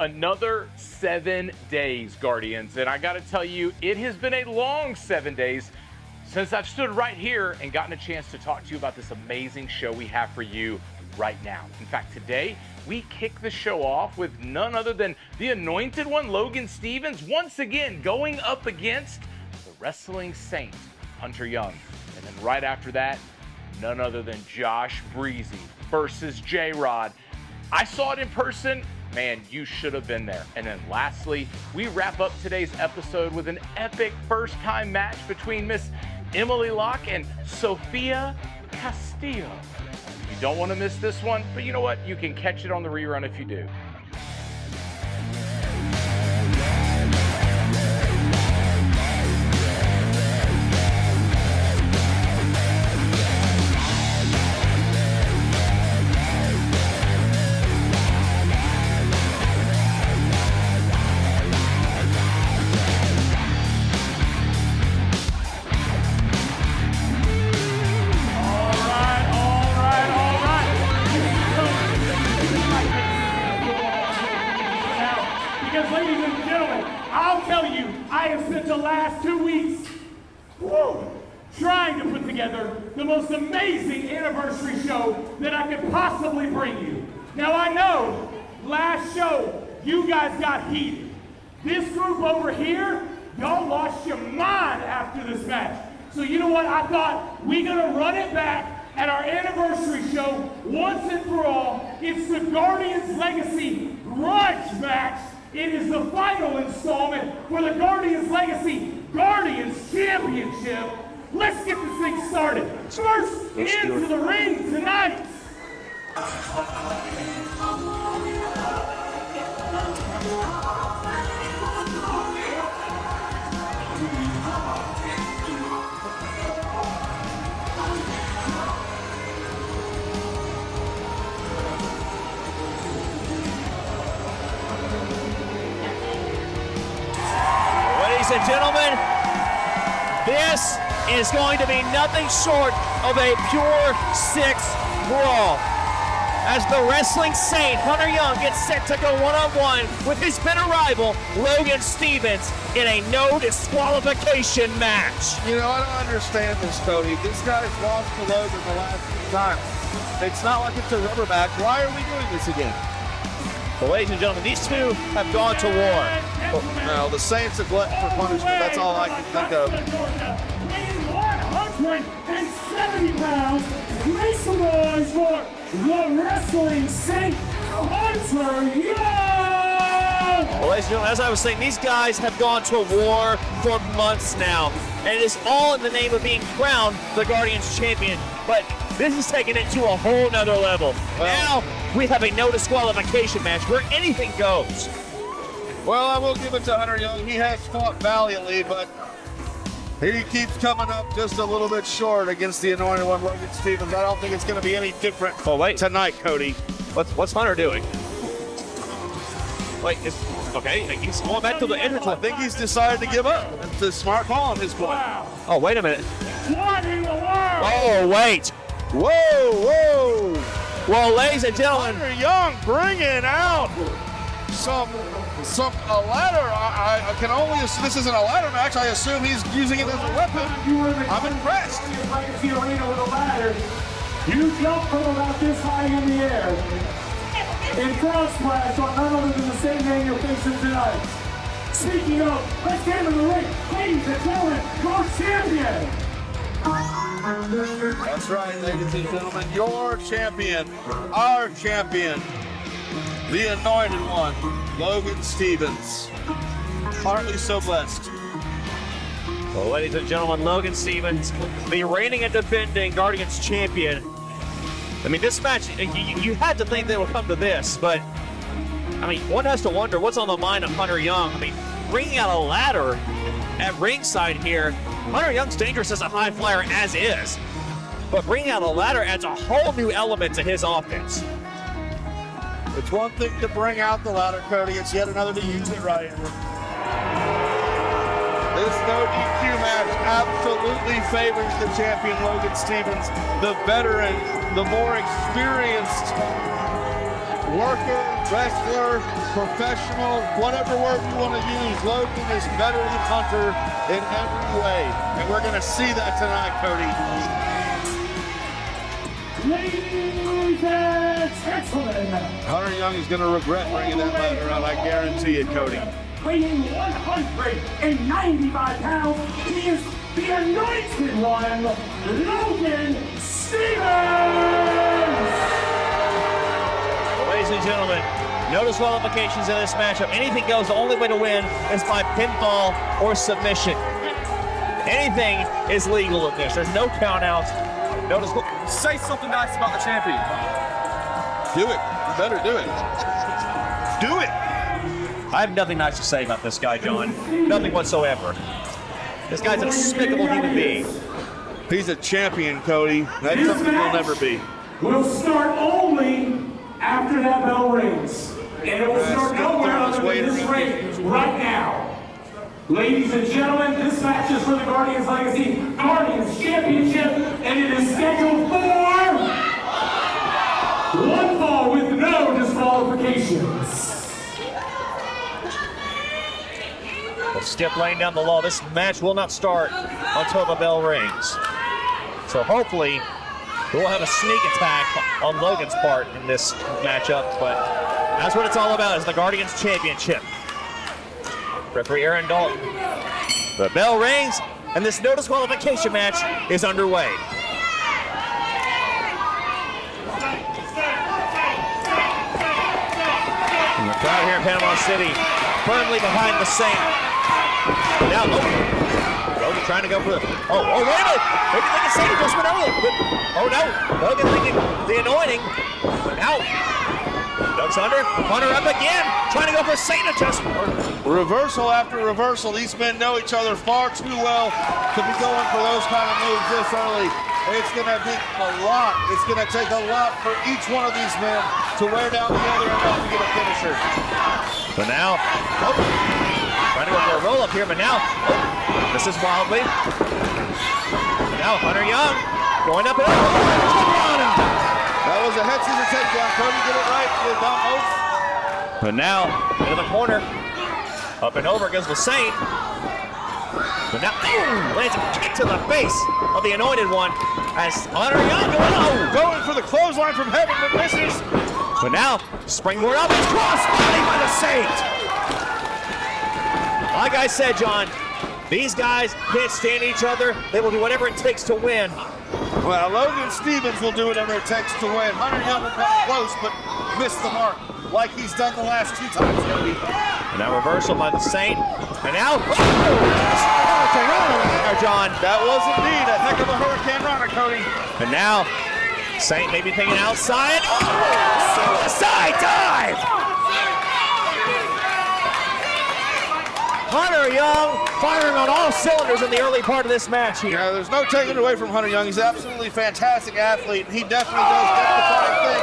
Another 7 days, Guardians, and I gotta tell you, it has been a long 7 days since I've stood right here and gotten a chance to talk to you about this amazing show we have for you right now. In fact, today, we kick the show off with none other than the anointed one, Logan Stevens, once again going up against the wrestling saint, Hunter Young. And then right after that, none other than Josh Breezy versus J-Rod. I saw it in person. Man, you should have been there. And then lastly, we wrap up today's episode with an epic first-time match between Miss Emily Locke and Sofia Castillo. You don't want to miss this one, but you know what? You can catch it on the rerun if you do. Trying to put together the most amazing anniversary show that I could possibly bring you. Now I know, last show, you guys got heated. This group over here, y'all lost your mind after this match. So you know what, I thought we're gonna run it back at our anniversary show once and for all. It's the Guardians Legacy Grudge match. It is the final installment for the Guardians Legacy Guardians Championship. Let's get this thing started. First into the ring tonight. Ladies and gentlemen, this is going to be nothing short of a pure six brawl. As the wrestling saint, Hunter Young, gets set to go one-on-one with his bitter rival, Logan Stevens, in a no disqualification match. You know, I don't understand this, Cody. This guy's lost to Logan the last few times. It's not like it's a rubber match. Why are we doing this again? Well, ladies and gentlemen, these two have gone to war. Well, the Saints have glutton for punishment. That's all I can think of. 170 pounds, make some noise for the wrestling saint, Hunter Young! Well, ladies and gentlemen, as I was saying, these guys have gone to war for months now. And it is all in the name of being crowned the Guardians champion. But this is taking it to a whole nother level. Now, we have a no disqualification match where anything goes. Well, I will give it to Hunter Young. He has fought valiantly, but he keeps coming up just a little bit short against the anointed one, Logan Stevens. I don't think it's going to be any different tonight, Cody. What's Hunter doing? Wait, okay, he's going back to the entrance. I think he's decided to give up. It's a smart call on his point. Oh, wait a minute. What in the world? Oh, wait. Whoa. Well, ladies and gentlemen, Hunter Young bringing out a ladder. I can only assume this isn't a ladder match. I assume he's using it as a weapon. I'm impressed. Legacy Arena with a ladder. You jump from about this high in the air. And cross splash on none other than the same man you're facing tonight. Speaking of, let's get him in the ring. Ladies and gentlemen, your champion. That's right, ladies and gentlemen. Your champion, our champion, the anointed one, Logan Stevens. Hardly so blessed. well, ladies and gentlemen, Logan Stevens, the reigning and defending Guardians champion. I mean, this match, you had to think they would come to this, but I mean, one has to wonder what's on the mind of Hunter Young. I mean, bringing out a ladder at ringside here, Hunter Young's dangerous as a high flyer as is, but bringing out a ladder adds a whole new element to his offense. It's one thing to bring out the ladder, Cody. It's yet another to use it right. This no DQ match absolutely favors the champion, Logan Stevens, the veteran, the more experienced worker, wrestler, professional, whatever word you want to use, Logan is better than Hunter in every way. And we're going to see that tonight, Cody. Ladies and gentlemen, Hunter Young is going to regret bringing that ladder out, I guarantee it, Cody. weighing 195 pounds, he is the anointed one, Logan Stevens! Ladies and gentlemen, no disqualifications in this matchup. Anything goes. The only way to win is by pinfall or submission. Anything is legal in this. There's no countouts. No disqualifications. Say something nice about the champion. Do it. You better do it. Do it. I have nothing nice to say about this guy, John. Nothing whatsoever. This guy's a despicable human being. He's a champion, Cody. That's This something he'll match never be. will start only after that bell rings. And it will start nowhere other than this ring right now. Ladies and gentlemen, this match is for the Guardians Legacy Guardians Championship, and it is scheduled for one fall with no disqualifications. Skip laying down the law. This match will not start until the bell rings. So hopefully we'll have a sneak attack on Logan's part in this matchup, but that's what it's all about, is the Guardians Championship. Referee Aaron Dalton. The bell rings, and this no disqualification match is underway. And the crowd here in Panama City firmly behind the Saint. Now, Logan trying to go for the. Wait a minute! Maybe they can say it just went early. Oh no! Logan thinking the anointing. But now, ducks under. Hunter up again, trying to go for a Saint adjustment. Reversal after reversal. These men know each other far too well to be going for those kind of moves this early. It's going to take a lot. It's going to take a lot for each one of these men to wear down the other enough to get a finisher. But now, trying to go for a roll up here, but now, this is wildly. Now Hunter Young going up and over. That was a head scissor takedown. Cody, get it right. Get it down both. But now, into the corner. Up and over goes the Saint. But now, lands a kick to the face of the anointed one as Hunter Young Going for the clothesline from heaven, but misses. But now, springboard up, it's crossbody by the Saint. Like I said, John, these guys can't stand each other. They will do whatever it takes to win. Well, Logan Stevens will do whatever it takes to win. Hunter Young will come close, but missed the mark like he's done the last 2 times, Cody. And now reversal by the Saint. And now, there, John. That was indeed a heck of a Hurricane Runner, Cody. And now, Saint maybe thinking outside. Suicide dive! Hunter Young firing on all cylinders in the early part of this match here. Yeah, there's no taking it away from Hunter Young. He's an absolutely fantastic athlete, and he definitely does rectifying things.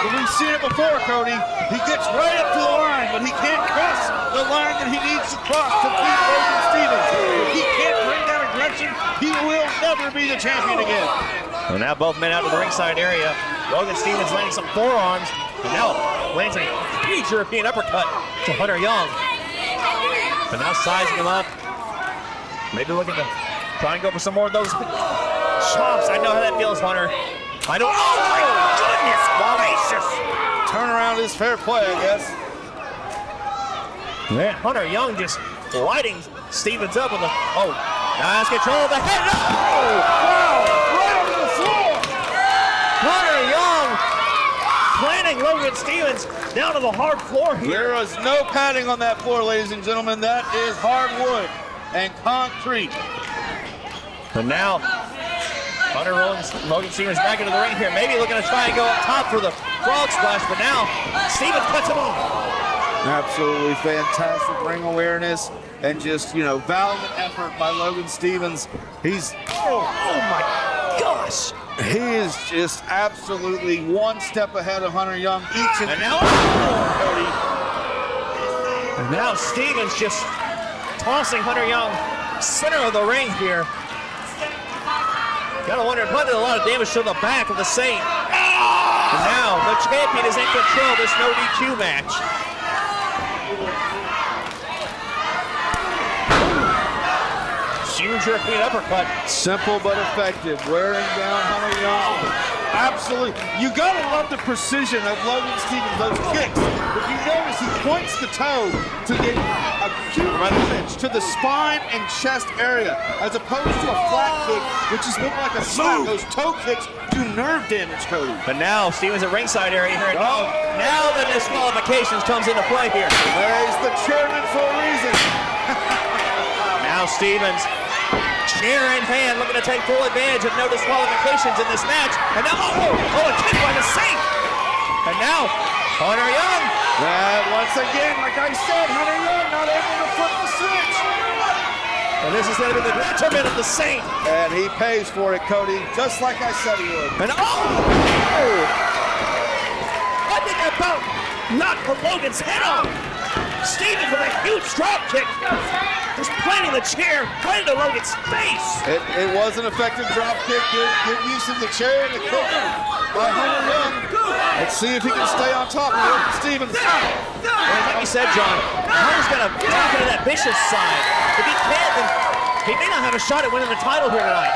But we've seen it before, Cody. He gets right up to the line, but he can't cross the line that he needs to cross to beat Logan Stevens. If he can't bring that aggression, he will never be the champion again. Well, now both men out of the ringside area. Logan Stevens landing some forearms, and now lands a huge European uppercut to Hunter Young. But now sizing him up. Maybe looking to try and go for some more of those chops. I know how that feels, Hunter. I don't. Oh my goodness gracious! Turnaround is fair play, I guess. Yeah, Hunter Young just lighting Stevens up with a. Nice control of the head. Wow! Right over the floor! Hunter Young planting Logan Stevens down to the hard floor here. There is no padding on that floor, ladies and gentlemen. That is hardwood and concrete. And now, Logan Stevens back into the ring here. Maybe looking to try and go up top for the frog splash, but now Stevens cuts him off. Absolutely fantastic ring awareness and just, valiant effort by Logan Stevens. He's, oh my gosh. He is just absolutely one step ahead of Hunter Young each and now, Cody. And now Stevens just tossing Hunter Young center of the ring here. Gotta wonder, it probably did a lot of damage to the back of the Saint. And now the champion is in control of this no DQ match. Huge European uppercut. Simple but effective. Wearing down Hunter Young. Absolutely. You gotta love the precision of Logan Stevens, those kicks. If you notice, he points the toe to get a acute damage to the spine and chest area, as opposed to a flat kick, which is more like a slap. Those toe kicks do nerve damage, Cody. But now Stevens at ringside area here. Now the disqualifications comes into play here. There's the chairman for a reason. Now Stevens, chair in hand, looking to take full advantage of no disqualifications in this match. And now, a kick by the Saint. And now, Hunter Young. Once again, like I said, Hunter Young not able to flip the switch. And this is going to be the detriment of the Saint. And he pays for it, Cody, just like I said he would. And I think that about knocked Logan's head off. Stevens with a huge drop kick. Just planting the chair right into Logan's face. It was an effective drop kick. Good use of the chair and the kick by Hunter Young. Let's see if he can stay on top of Logan Stevens. And like you said, John, Hunter's got to tap into that vicious side. If he can't, then he may not have a shot at winning the title here tonight.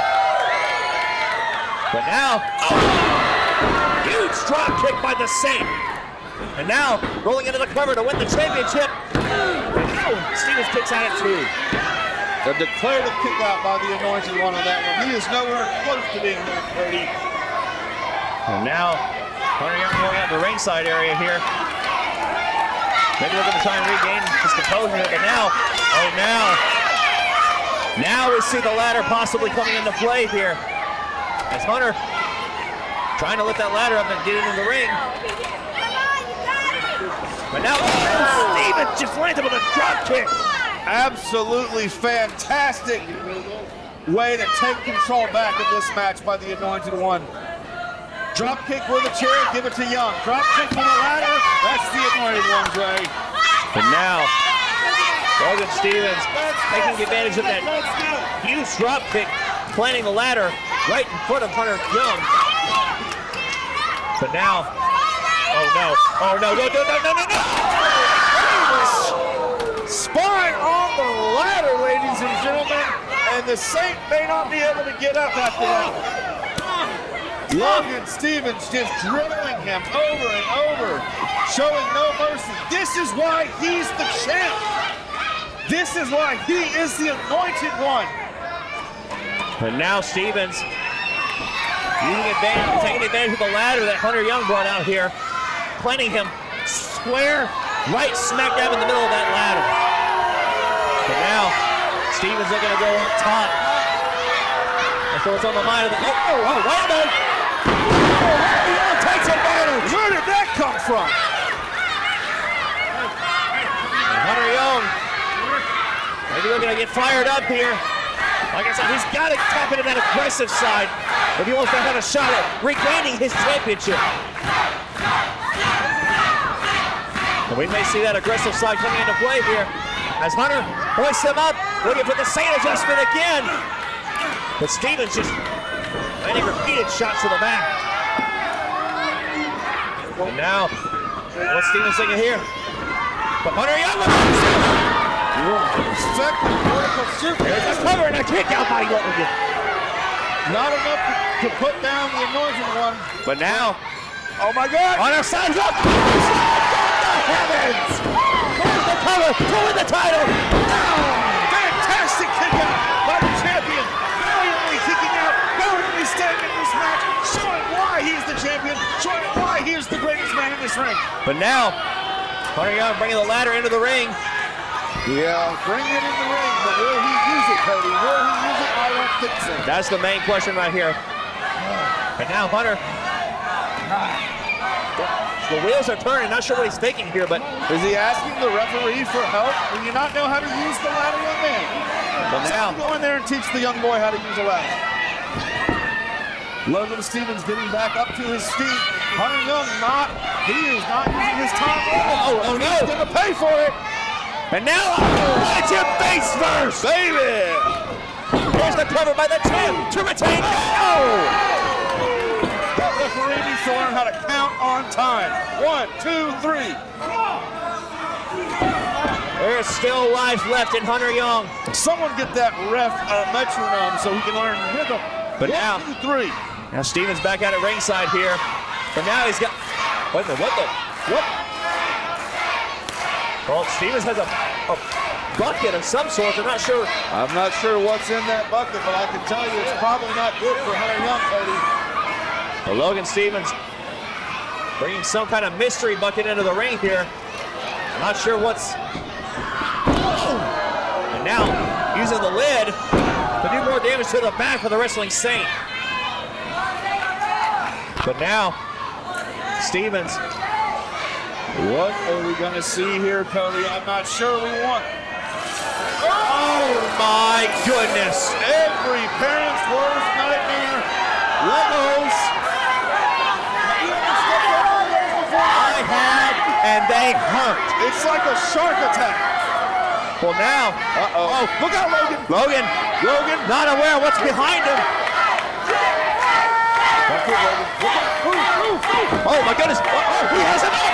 But now, huge drop kick by the Saint. And now, rolling into the cover to win the championship. Stevens kicks out at 2. A declarative kick out by the Anointed One on that one. He is nowhere close to being there, Cody. And now, Hunter Young going out to the ringside area here. Maybe looking to try and regain his composure. But now, now we see the ladder possibly coming into play here. As Hunter trying to lift that ladder up and get it in the ring. But now, Stevens just landed with a drop kick. Absolutely fantastic way to take control back of this match by the Anointed One. Drop kick with a chair, give it to Young. Drop kick with a ladder, that's the Anointed One's way. And now, Logan Stevens taking advantage of that huge drop kick, planting the ladder right in front of Hunter Young. But now, oh no. Spine on the ladder, ladies and gentlemen, and the Saint may not be able to get up after that. Logan Stevens just drilling him over and over, showing no mercy. This is why he's the champ. This is why he is the Anointed One. And now Stevens taking advantage of the ladder that Hunter Young brought out here, planting him square right smack dab in the middle of that ladder. But now Stevens looking to go up top. And so it's on the mind of the wait a minute. Hunter Young takes advantage. Where did that come from? And Hunter Young maybe looking to get fired up here. Like I said, he's got to tap into that aggressive side if he wants to have a shot at regaining his championship. And we may see that aggressive side coming into play here as Hunter hoists him up, looking for the Saint adjustment again. But Stevens just landing repeated shots to the back. And now, what's Stevens thinking here? But Hunter Young Effective vertical super. there's a cover and a kick out by Logan. Not enough to put down the Anointed One. But now, Oh my God! on our side, look! Heavens! There's the cover to win the title! Fantastic kick out by the champion. Valiantly kicking out, valiantly staying in this match, showing why he's the champion, showing why he is the greatest man in this ring. But now, Hunter Young bringing the ladder into the ring. Yeah, bring it in the ring, but will he use it, Cody? Will he use it? I don't think so. That's the main question right here. And now Hunter, the wheels are turning. Not sure what he's thinking here, but Is he asking the referee for help? Do you not know how to use the ladder, young man? now, Go in there and teach the young boy how to use a ladder. Logan Stevens getting back up to his feet. Hunter Young he is not using his time well. Oh, no. He's gonna pay for it. and now, watch your face first! Baby! Here's the cover by the champ to retain. Oh! referee needs to learn how to count on time. 1, 2, 3. There's still life left in Hunter Young. Someone get that ref a metronome so he can learn rhythm. But now, 1, 2, 3. Now Stevens back out at ringside here. But now he's got, wait a minute, what? Well, Stevens has a bucket of some sort. I'm not sure. I'm not sure what's in that bucket, but I can tell you it's probably not good for Hunter Young, Cody. Well, Logan Stevens bringing some kind of mystery bucket into the ring here. I'm not sure what's. And now using the lid to do more damage to the back for the Wrestling Saint. But now, Stevens. What are we going to see here, Cody? I'm not sure we want. Oh my goodness. Every parent's worst nightmare. Legos. I have, and they hurt. It's like a shark attack. Well now, Oh, look out, Logan. Logan, not aware of what's behind him. Oh my goodness, oh, he has it up.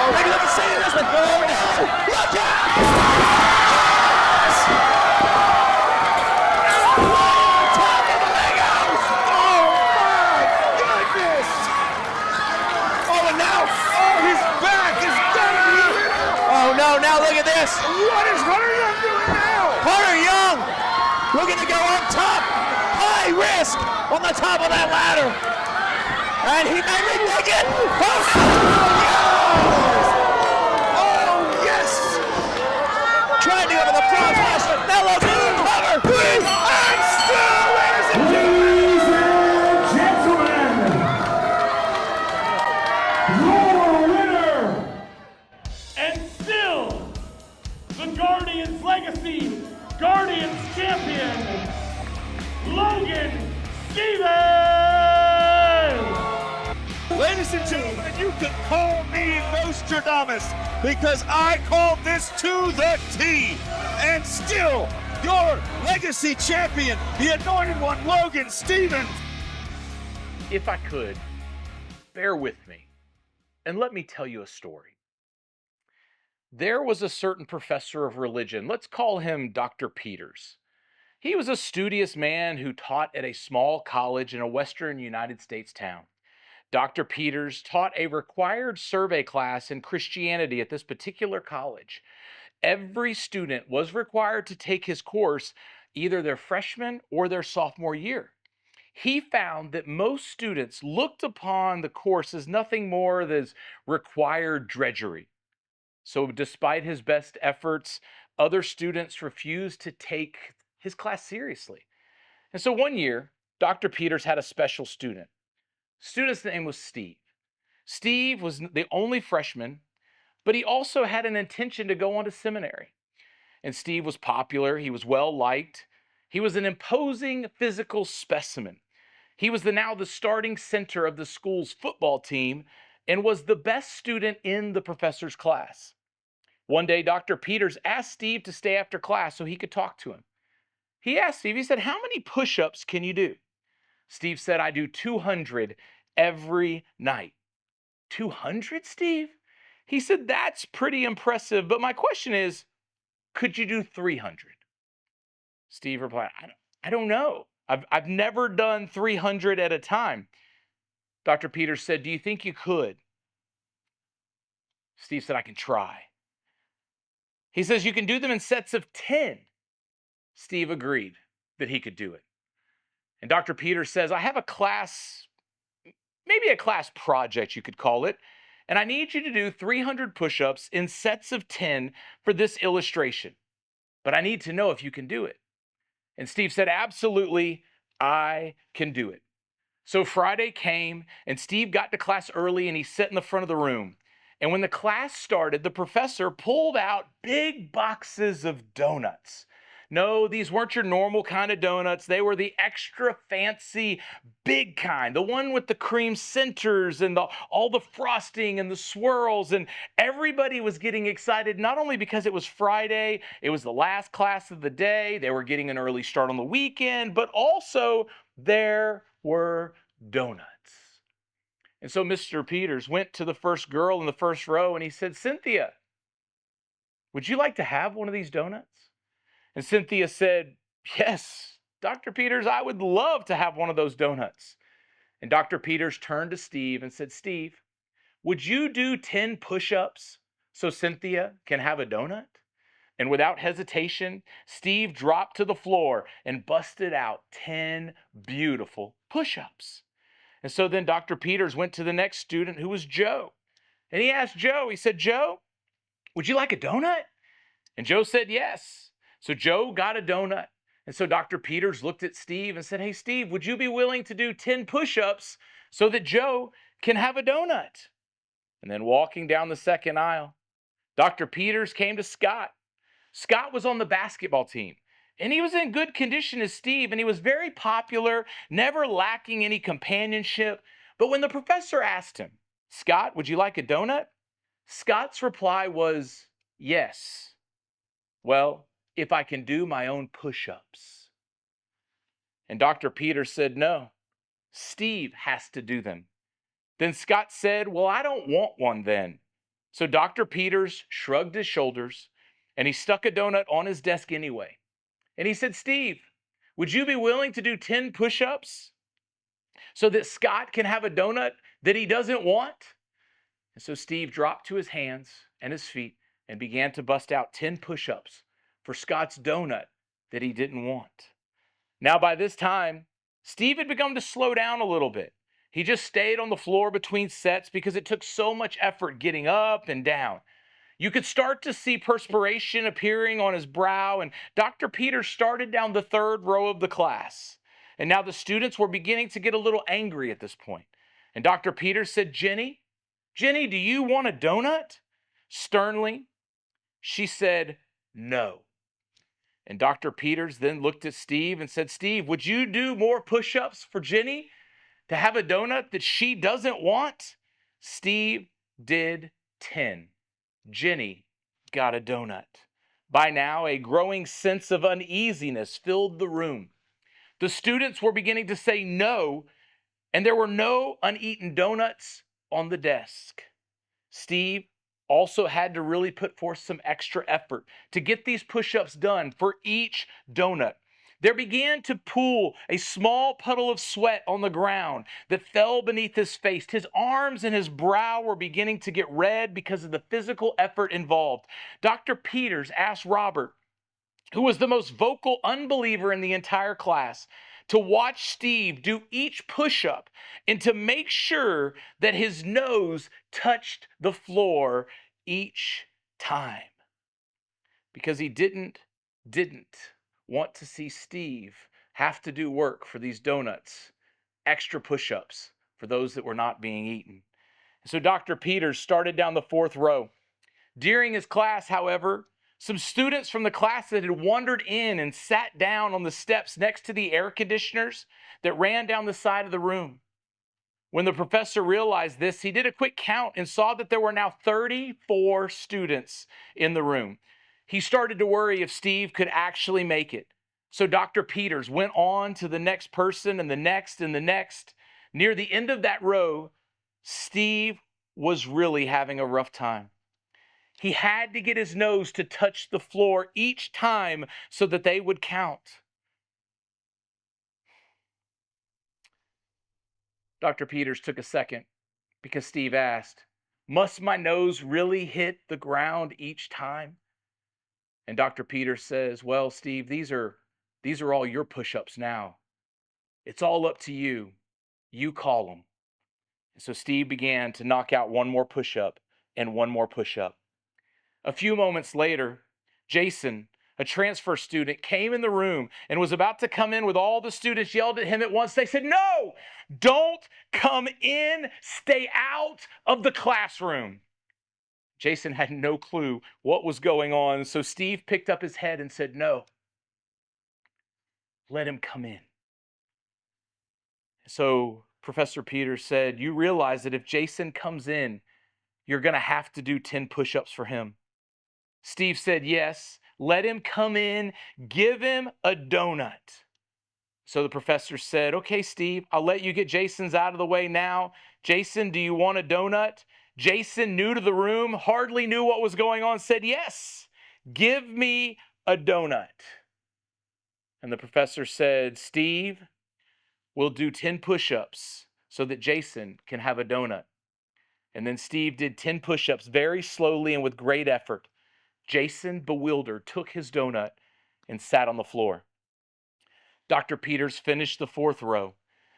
Maybe let me say it this one. Look out! Top of the Legos! Oh, my goodness. Oh, and now, His back is done. oh no, now look at this. What is Hunter Young doing now? Hunter Young looking to go on top, high risk on the top of that ladder. And he may be taken. Oh, yes. Trying to go to the front flash, but Nello's in the cover. And still, ladies and Ladies and gentlemen, your winner, and still the Guardians Legacy Guardians Champion, Logan Stevens! Ladies and gentlemen, you can call me Nostradamus because I called this to the T. And still, your legacy champion, the Anointed One, Logan Stevens. If I could, bear with me and let me tell you a story. There was a certain professor of religion, let's call him Dr. Peters. He was a studious man who taught at a small college in a western United States town. Dr. Peters taught a required survey class in Christianity at this particular college. Every student was required to take his course either their freshman or their sophomore year. He found that most students looked upon the course as nothing more than required drudgery. So despite his best efforts, other students refused to take his class seriously. And so one year, Dr. Peters had a special student. Student's name was Steve. Steve was the only freshman, but he also had an intention to go on to seminary. And Steve was popular. He was well liked. He was an imposing physical specimen. He was now the starting center of the school's football team and was the best student in the professor's class. One day, Dr. Peters asked Steve to stay after class so he could talk to him. He asked Steve, he said, "How many push-ups can you do?" Steve said, "I do 200 every night." 200, Steve? He said, "That's pretty impressive, but my question is, could you do 300? Steve replied, I don't know. I've never done 300 at a time." Dr. Peters said, "Do you think you could?" Steve said, "I can try." He says, "You can do them in sets of 10. Steve agreed that he could do it. And Dr. Peters says, "I have a class, maybe a class project you could call it, and I need you to do 300 push-ups in sets of 10 for this illustration. But I need to know if you can do it." And Steve said, "Absolutely, I can do it." So Friday came, and Steve got to class early, and he sat in the front of the room. And when the class started, the professor pulled out big boxes of donuts. No, these weren't your normal kind of donuts. They were the extra fancy, big kind, the one with the cream centers and all the frosting and the swirls. And everybody was getting excited, not only because it was Friday, it was the last class of the day, they were getting an early start on the weekend, but also there were donuts. And so Mr. Peters went to the first girl in the first row and he said, Cynthia, would you like to have one of these donuts? And Cynthia said, yes, Dr. Peters, I would love to have one of those donuts. And Dr. Peters turned to Steve and said, Steve, would you do 10 push-ups so Cynthia can have a donut? And without hesitation, Steve dropped to the floor and busted out 10 beautiful push-ups. And so then Dr. Peters went to the next student, who was Joe. And he asked Joe, he said, Joe, would you like a donut? And Joe said yes. So Joe got a donut. And so Dr. Peters looked at Steve and said, hey, Steve, would you be willing to do 10 push-ups so that Joe can have a donut? And then walking down the second aisle, Dr. Peters came to Scott. Scott was on the basketball team, and he was in good condition as Steve, and he was very popular, never lacking any companionship. But when the professor asked him, Scott, would you like a donut? Scott's reply was, yes. Well, if I can do my own push-ups. And Dr. Peters said, no, Steve has to do them. Then Scott said, well, I don't want one then. So Dr. Peters shrugged his shoulders and he stuck a donut on his desk anyway. And he said, Steve, would you be willing to do 10 push-ups so that Scott can have a donut that he doesn't want? And so Steve dropped to his hands and his feet and began to bust out 10 push-ups for Scott's donut that he didn't want. Now by this time, Steve had begun to slow down a little bit. He just stayed on the floor between sets because it took so much effort getting up and down. You could start to see perspiration appearing on his brow, and Dr. Peters started down the third row of the class. And now the students were beginning to get a little angry at this point. And Dr. Peters said, Jenny, do you want a donut? Sternly, she said, no. And Dr. Peters then looked at Steve and said, Steve, would you do more push-ups for Jenny to have a donut that she doesn't want? Steve did 10. Jenny got a donut. By now, a growing sense of uneasiness filled the room. The students were beginning to say no, and there were no uneaten donuts on the desk. Steve also had to really put forth some extra effort to get these push-ups done for each donut. There began to pool a small puddle of sweat on the ground that fell beneath his face. His arms and his brow were beginning to get red because of the physical effort involved. Dr. Peters asked Robert, who was the most vocal unbeliever in the entire class, to watch Steve do each push-up and to make sure that his nose touched the floor each time. Because he didn't want to see Steve have to do work for these donuts, extra push-ups for those that were not being eaten. So Dr. Peters started down the fourth row. During his class, however, some students from the class that had wandered in and sat down on the steps next to the air conditioners that ran down the side of the room. When the professor realized this, he did a quick count and saw that there were now 34 students in the room. He started to worry if Steve could actually make it. So Dr. Peters went on to the next person and the next and the next. Near the end of that row, Steve was really having a rough time. He had to get his nose to touch the floor each time so that they would count. Dr. Peters took a second because Steve asked, must my nose really hit the ground each time? And Dr. Peters says, well, Steve, these are all your push-ups now. It's all up to you. You call them. And so Steve began to knock out one more push-up and one more push-up. A few moments later, Jason, a transfer student, came in the room and was about to come in with all the students yelled at him at once. They said, no, don't come in. Stay out of the classroom. Jason had no clue what was going on, so Steve picked up his head and said, no, let him come in. So Professor Peters said, you realize that if Jason comes in, you're going to have to do 10 push-ups for him. Steve said, yes, let him come in, give him a donut. So the professor said, okay, Steve, I'll let you get Jason's out of the way now. Jason, do you want a donut? Jason, new to the room, hardly knew what was going on, said, yes, give me a donut. And the professor said, Steve, we'll do 10 push-ups so that Jason can have a donut. And then Steve did 10 push-ups very slowly and with great effort. Jason, bewildered, took his donut and sat on the floor. Dr. Peters finished the 4th row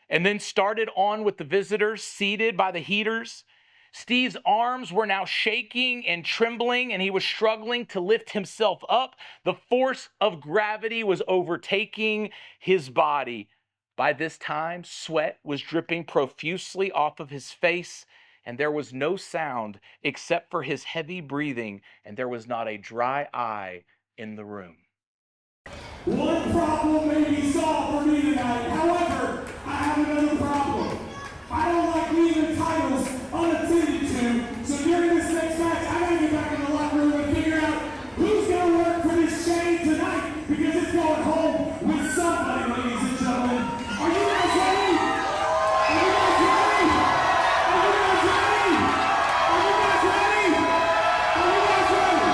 and then started on with the visitors seated by the heaters. Steve's arms were now shaking and trembling, and he was struggling to lift himself up. The force of gravity was overtaking his body. By this time, sweat was dripping profusely off of his face, and there was no sound except for his heavy breathing, and there was not a dry eye in the room. One problem may be solved for me tonight. However, I have another problem. I don't like leaving titles unattended to, so during this next match, I gotta get back in the locker room and figure out who's gonna work for this chain tonight, because it's going home with somebody, ladies and gentlemen. Are you guys ready? Are you guys ready? Are you guys ready? Are you guys ready? Are you guys ready?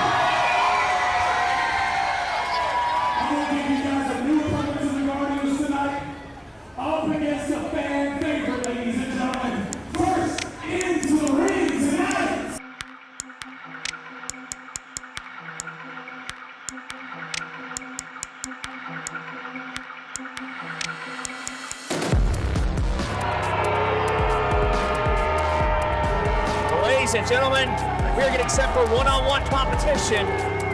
I'm gonna give you guys a new opponent to the Guardians tonight. Up against a fan favorite, ladies and gentlemen. First into the ring tonight. Ladies and gentlemen, we are getting set for one-on-one competition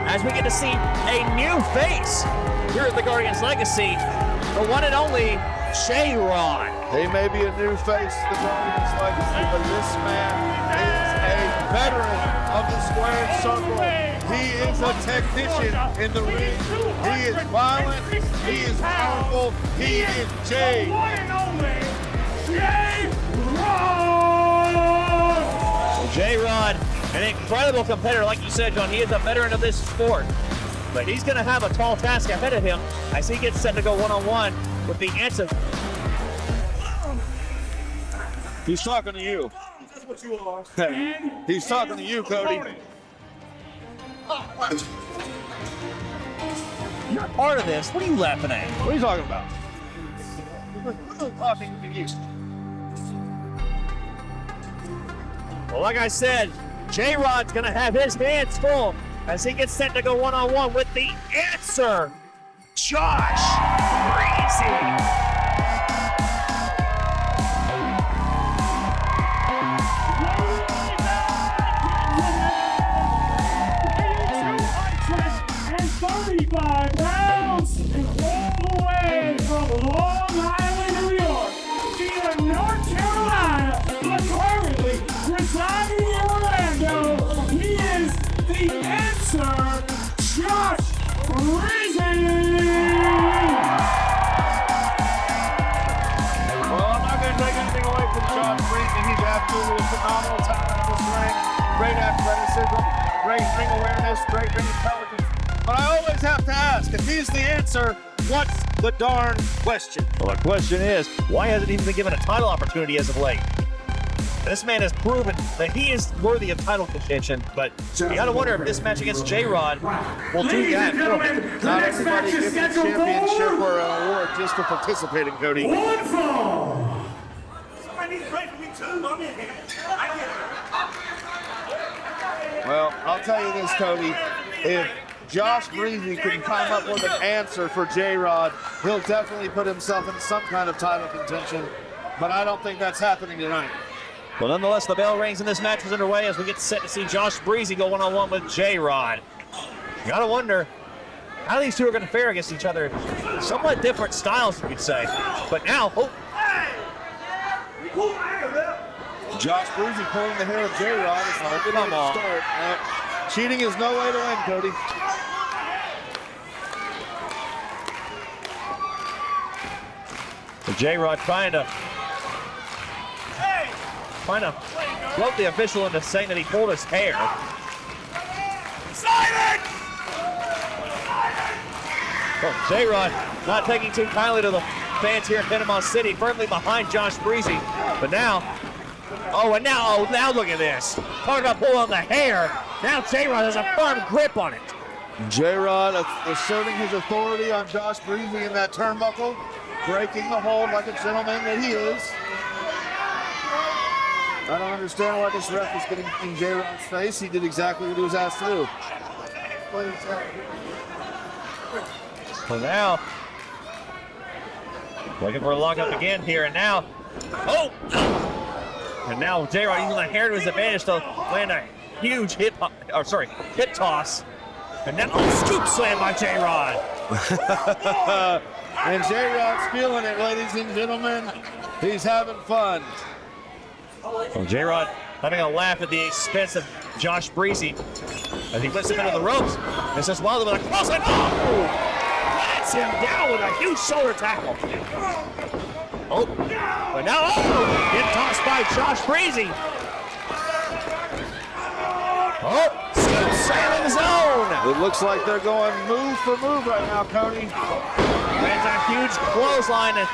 as we get to see a new face here at the Guardians Legacy, the one and only J-Rod. He may be a new face to the Guardians Legacy, but this man is a veteran of the squared circle. He is a technician in the ring. He is violent. He is powerful. He is Jay. One and only J-Rod. J-Rod, an incredible competitor, like you said, John. He is a veteran of this sport, but he's going to have a tall task ahead of him as he gets set to go one-on-one with the answer. He's talking to you. That's what you are. He's talking to you, Cody. You're a part of this. What are you laughing at? What are you talking about? Talking to you. Well, like I said, J-Rod's going to have his hands full as he gets set to go one-on-one with the answer, Josh Breezy. Josh Breezy! Well, I'm not going to take anything away from Josh Breezy. He's absolutely a phenomenal talent in this ring. Great athleticism, great ring awareness, great ring intelligence. But I always have to ask, if he's the answer, what's the darn question? Well, the question is, why hasn't he been given a title opportunity as of late? This man has proven that he is worthy of title contention, but you gotta wonder if this match against J-Rod will do that. Not everybody gets a championship or an award just for participating, Cody. One fall! Well, I'll tell you this, Cody. If Josh Breezy can come up with an answer for J-Rod, he'll definitely put himself in some kind of title contention, but I don't think that's happening tonight. Well, nonetheless, the bell rings and this match is underway as we get set to see Josh Breezy go one-on-one with J-Rod. You gotta wonder how these two are gonna fare against each other. Somewhat different styles, you could say. But now, Josh Breezy pulling the hair of J-Rod is not a good way to start. Cheating is no way to win, Cody. J-Rod trying to float the official into saying that he pulled his hair. Well, J-Rod not taking too kindly to the fans here in Panama City firmly behind Josh Breezy. But now, now look at this. Talking about pulling the hair. Now J-Rod has a firm grip on it. J-Rod asserting his authority on Josh Breezy in that turnbuckle, breaking the hold like a gentleman that he is. I don't understand why this ref is getting in J-Rod's face. He did exactly what he was asked to do. So now, looking for a lockup again here, and now, and now J-Rod using the hair to his advantage to land a huge hip toss. And now, scoop slam by J-Rod. And J-Rod's feeling it, ladies and gentlemen. He's having fun. Well, J-Rod having a laugh at the expense of Josh Breezy as he lifts him into the ropes. This is Wilder with a crossline. Lands him down with a huge shoulder tackle. But now, get tossed by Josh Breezy. Scoop slam in the zone. It looks like they're going move for move right now, Cody. Lands a huge clothesline, and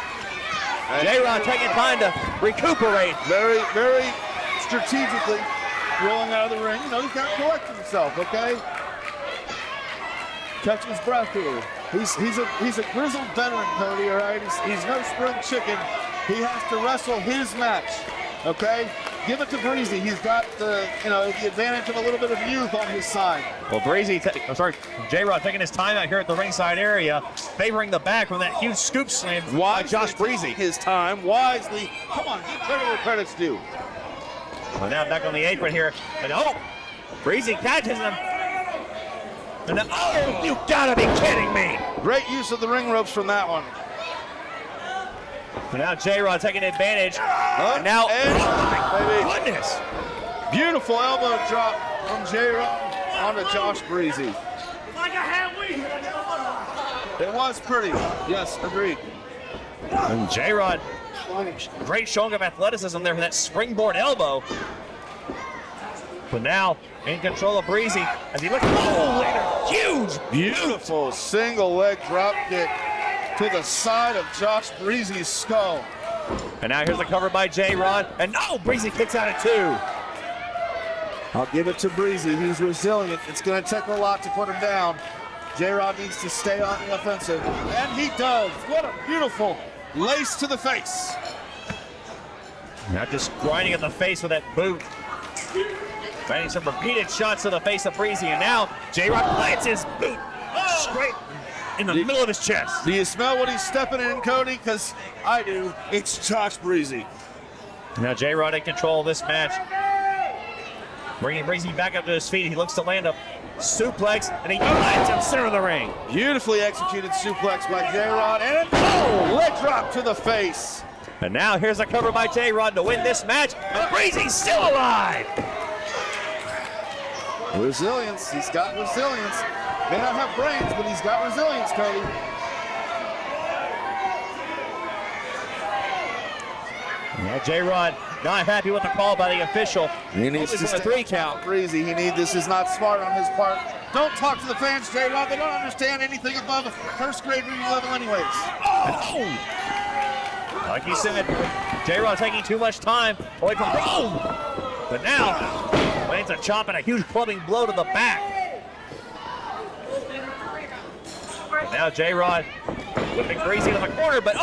J-Rod taking time to recuperate. Very, very strategically rolling out of the ring. You know, he's got to collect himself, okay? Catching his breath here. He's a grizzled veteran, Cody, all right? He's no spring chicken. He has to wrestle his match, okay? Give it to Breezy. He's got the advantage of a little bit of youth on his side. Well, J-Rod taking his time out here at the ringside area, favoring the back from that huge scoop slam by Josh Breezy. His time wisely. Come on, give credit where credit's due. Well, now back on the apron here, and Breezy catches him. And now, you gotta be kidding me! Great use of the ring ropes from that one. So now J-Rod taking advantage. And now, my goodness! Beautiful elbow drop from J-Rod onto Josh Breezy. It was pretty. Yes, agreed. And J-Rod, great showing of athleticism there for that springboard elbow. But now, in control of Breezy as he looks later. Huge, beautiful single leg drop kick to the side of Josh Breezy's skull. And now here's the cover by J-Rod. And Breezy kicks out at 2. I'll give it to Breezy. He's resilient. It's going to take a lot to put him down. J-Rod needs to stay on the offensive. And he does. What a beautiful lace to the face. Now just grinding at the face with that boot. Finding some repeated shots to the face of Breezy. And now J-Rod plants his boot straight in the middle of his chest. Do you smell what he's stepping in, Cody? Because I do. It's Josh Breezy. Now J-Rod in control of this match. Bringing Breezy back up to his feet. He looks to land a suplex, and he lands him center of the ring. Beautifully executed suplex by J-Rod, and leg drop to the face. And now here's a cover by J-Rod to win this match. And Breezy's still alive. Resilience. He's got resilience. May not have brains, but he's got resilience, Cody. Yeah, J-Rod not happy with the call by the official. He needs to stay 3 count. Breezy. This is not smart on his part. Don't talk to the fans, J-Rod. They don't understand anything above first grade reading level anyways. Like you said, J-Rod taking too much time away from But now, lands a chop and a huge clubbing blow to the back. And now J-Rod whipping Breezy to the corner, but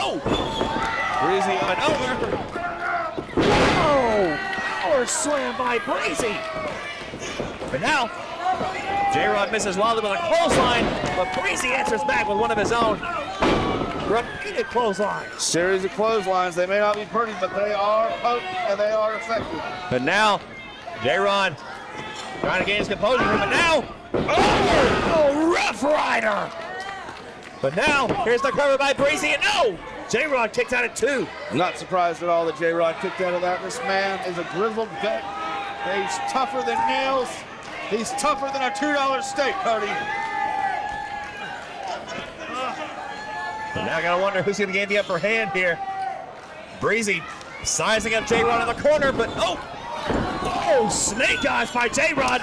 Breezy went over. Power slam by Breezy. But now, J-Rod misses Wilder with a clothesline, but Breezy answers back with one of his own. Repeated clotheslines. Series of clotheslines. They may not be pretty, but they are potent and they are effective. But now, J-Rod trying to gain his composure, but now, Rough Rider. But now, here's the cover by Breezy, and J-Rod kicked out at 2. I'm not surprised at all that J-Rod kicked out of that. This man is a grizzled vet. He's tougher than nails. He's tougher than a $2 steak, Cody. And now I gotta wonder who's gonna gain the upper hand here. Breezy sizing up J-Rod in the corner, but snake eyes by J-Rod.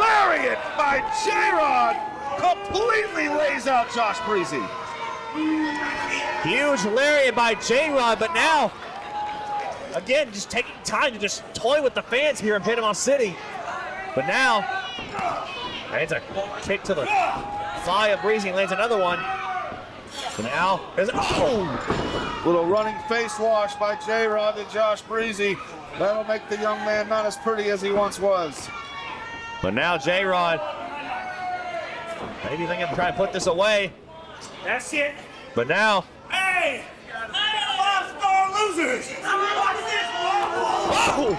Lariat by J-Rod completely lays out Josh Breezy. Huge lariat by J-Rod, but now, again, just taking time to just toy with the fans here in Panama City. But now, lands a kick to the thigh of Breezy, lands another one. So now, there's, oh! Little running face wash by J-Rod to Josh Breezy. That'll make the young man not as pretty as he once was. But now J-Rod, maybe thinking to try and put this away. That's it. But now, Hey! 5-star losers! Watch this, oh!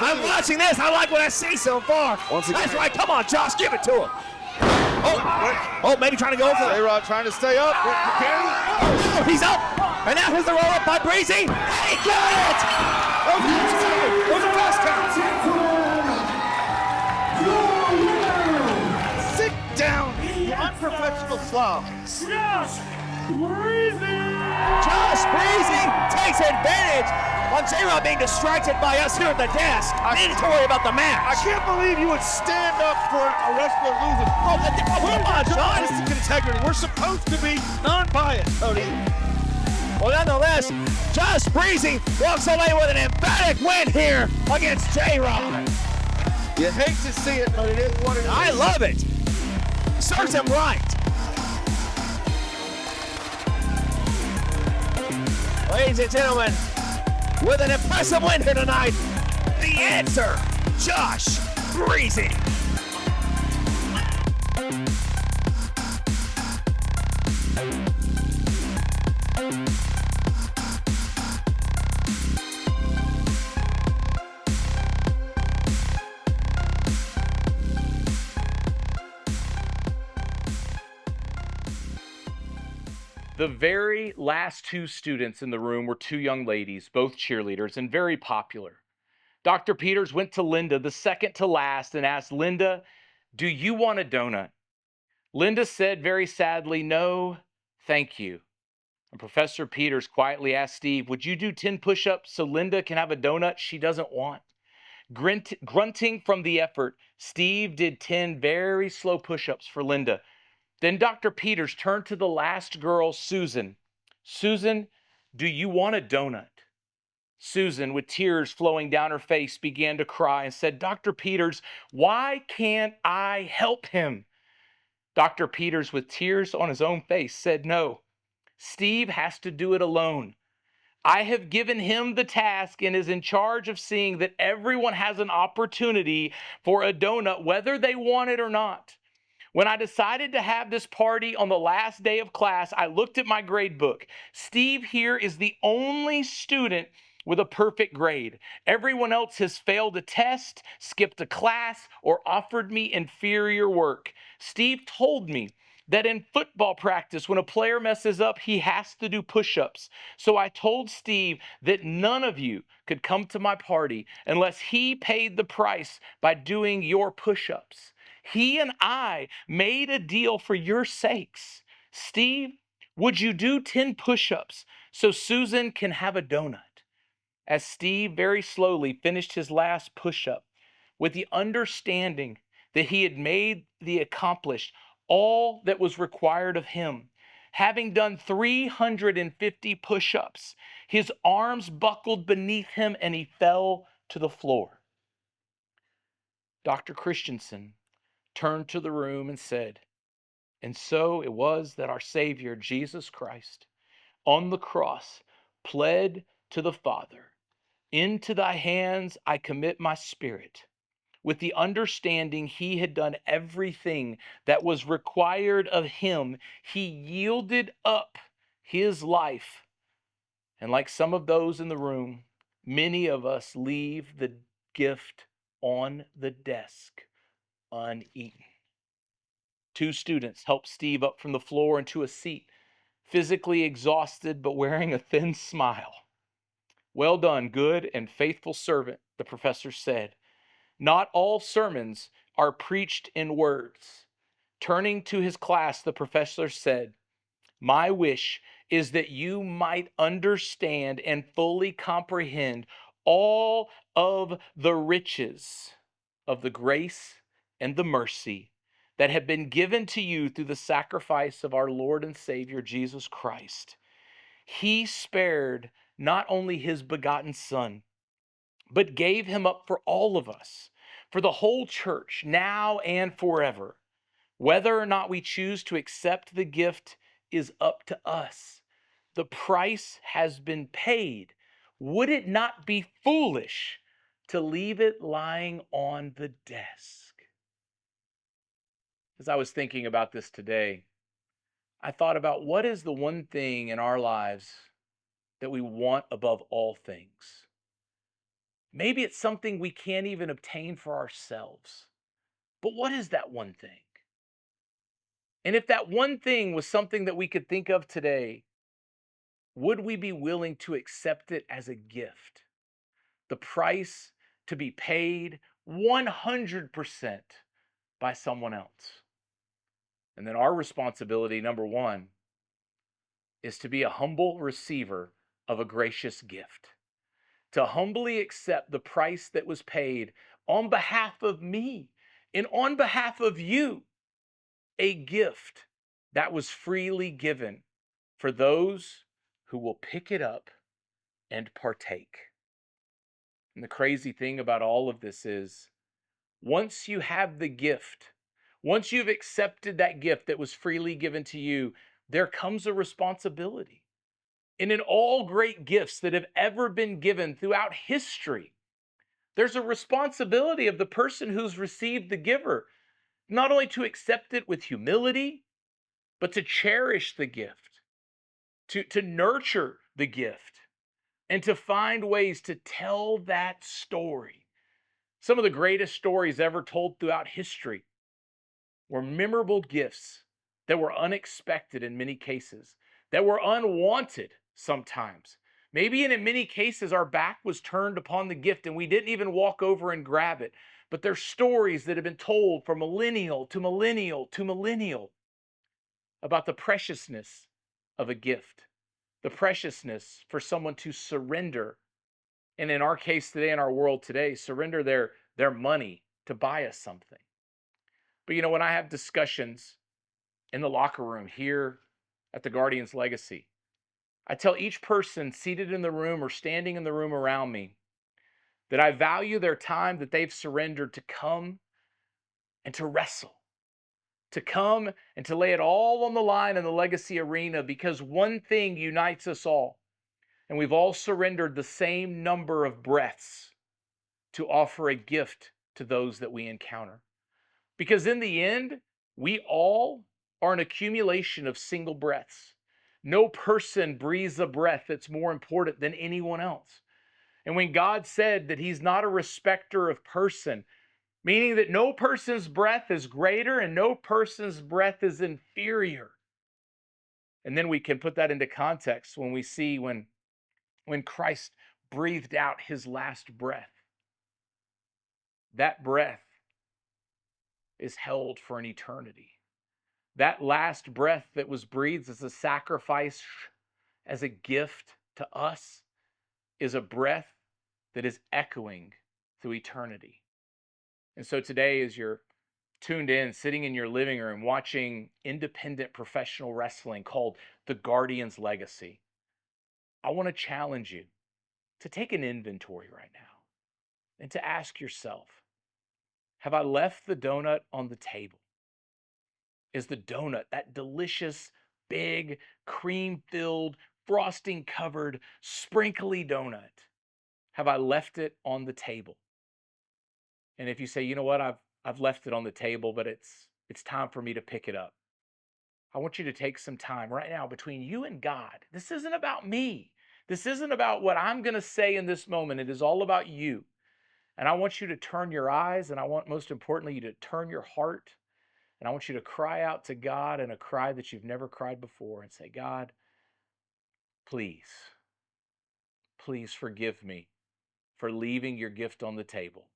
I'm watching this. I like what I see so far. Once again- That's right. Come on, Josh, give it to him. Oh, maybe trying to go for it. J-Rod trying to stay up. Oh, he's up. And now here's the roll up by Breezy. And he got it. Those are fast counts. Sit down, you unprofessional slob. Josh Breezy! Josh Breezy takes advantage on J-Rod being distracted by us here at the desk. Needed to worry about the I match. can't believe you would stand up for a wrestler losing. Oh, come on, John. Journalistic integrity. We're supposed to be non-biased, Cody. Well, nonetheless, Josh Breezy walks away with an emphatic win here against J-Rod. You hate to see it, but it is what it is. I love it. Serves him right. Ladies and gentlemen, with an impressive win here tonight, the answer, Josh Breezy. The very last two students in the room were two young ladies, both cheerleaders and very popular. Dr. Peters went to Linda, the second to last, and asked Linda, "Do you want a donut?" Linda said very sadly, "No, thank you." And Professor Peters quietly asked Steve, "Would you do 10 push-ups so Linda can have a donut she doesn't want?" Grunting from the effort, Steve did 10 very slow push-ups for Linda. Then Dr. Peters turned to the last girl, Susan. "Susan, do you want a donut?" Susan, with tears flowing down her face, began to cry and said, "Dr. Peters, why can't I help him?" Dr. Peters, with tears on his own face, said, "No, Steve has to do it alone. I have given him the task and is in charge of seeing that everyone has an opportunity for a donut, whether they want it or not. When I decided to have this party on the last day of class, I looked at my grade book. Steve here is the only student with a perfect grade. Everyone else has failed a test, skipped a class, or offered me inferior work. Steve told me that in football practice, when a player messes up, he has to do push-ups. So I told Steve that none of you could come to my party unless he paid the price by doing your push-ups. He and I made a deal for your sakes. Steve, would you do 10 push-ups so Susan can have a donut?" As Steve very slowly finished his last push-up, with the understanding that he had made the accomplished all that was required of him, having done 350 push-ups, his arms buckled beneath him and he fell to the floor. Dr. Christensen turned to the room and said, "And so it was that our Savior, Jesus Christ, on the cross, pled to the Father, 'Into thy hands I commit my spirit,' with the understanding he had done everything that was required of him. He yielded up his life. And like some of those in the room, many of us leave the gift on the desk uneaten." Two students helped Steve up from the floor into a seat, physically exhausted but wearing a thin smile. "Well done, good and faithful servant," the professor said. "Not all sermons are preached in words." Turning to his class, the professor said, "My wish is that you might understand and fully comprehend all of the riches of the grace and the mercy that have been given to you through the sacrifice of our Lord and Savior Jesus Christ. He spared not only his begotten Son, but gave him up for all of us, for the whole church, now and forever. Whether or not we choose to accept the gift is up to us. The price has been paid. Would it not be foolish to leave it lying on the desk? As I was thinking about this today, I thought about what is the one thing in our lives that we want above all things. Maybe it's something we can't even obtain for ourselves. But what is that one thing? And if that one thing was something that we could think of today, would we be willing to accept it as a gift? The price to be paid 100% by someone else. And then our responsibility, number one, is to be a humble receiver of a gracious gift. To humbly accept the price that was paid on behalf of me and on behalf of you. A gift that was freely given for those who will pick it up and partake. And the crazy thing about all of this is, once you have the gift, once you've accepted that gift that was freely given to you, there comes a responsibility. And in all great gifts that have ever been given throughout history, there's a responsibility of the person who's received the giver, not only to accept it with humility, but to cherish the gift, to nurture the gift, and to find ways to tell that story. Some of the greatest stories ever told throughout history were memorable gifts that were unexpected in many cases, that were unwanted sometimes. Maybe in many cases, our back was turned upon the gift and we didn't even walk over and grab it. But there's stories that have been told from millennial to millennial to millennial about the preciousness of a gift, the preciousness for someone to surrender. And in our case today, in our world today, surrender their money to buy us something. But you know, when I have discussions in the locker room here at the Guardians Legacy, I tell each person seated in the room or standing in the room around me that I value their time that they've surrendered to come and to wrestle, to come and to lay it all on the line in the Legacy arena, because one thing unites us all, and we've all surrendered the same number of breaths to offer a gift to those that we encounter. Because in the end, we all are an accumulation of single breaths. No person breathes a breath that's more important than anyone else. And when God said that he's not a respecter of person, meaning that no person's breath is greater and no person's breath is inferior. And then we can put that into context when we see when Christ breathed out his last breath. That breath is held for an eternity. That last breath that was breathed as a sacrifice, as a gift to us, is a breath that is echoing through eternity. And so today, as you're tuned in, sitting in your living room, watching independent professional wrestling called the Guardians Legacy, I want to challenge you to take an inventory right now and to ask yourself, have I left the donut on the table? Is the donut, that delicious, big, cream-filled, frosting-covered, sprinkly donut, have I left it on the table? And if you say, you know what, I've left it on the table, but it's time for me to pick it up, I want you to take some time right now between you and God. This isn't about me. This isn't about what I'm going to say in this moment. It is all about you. And I want you to turn your eyes, and I want, most importantly, you to turn your heart. And I want you to cry out to God in a cry that you've never cried before and say, God, please forgive me for leaving your gift on the table.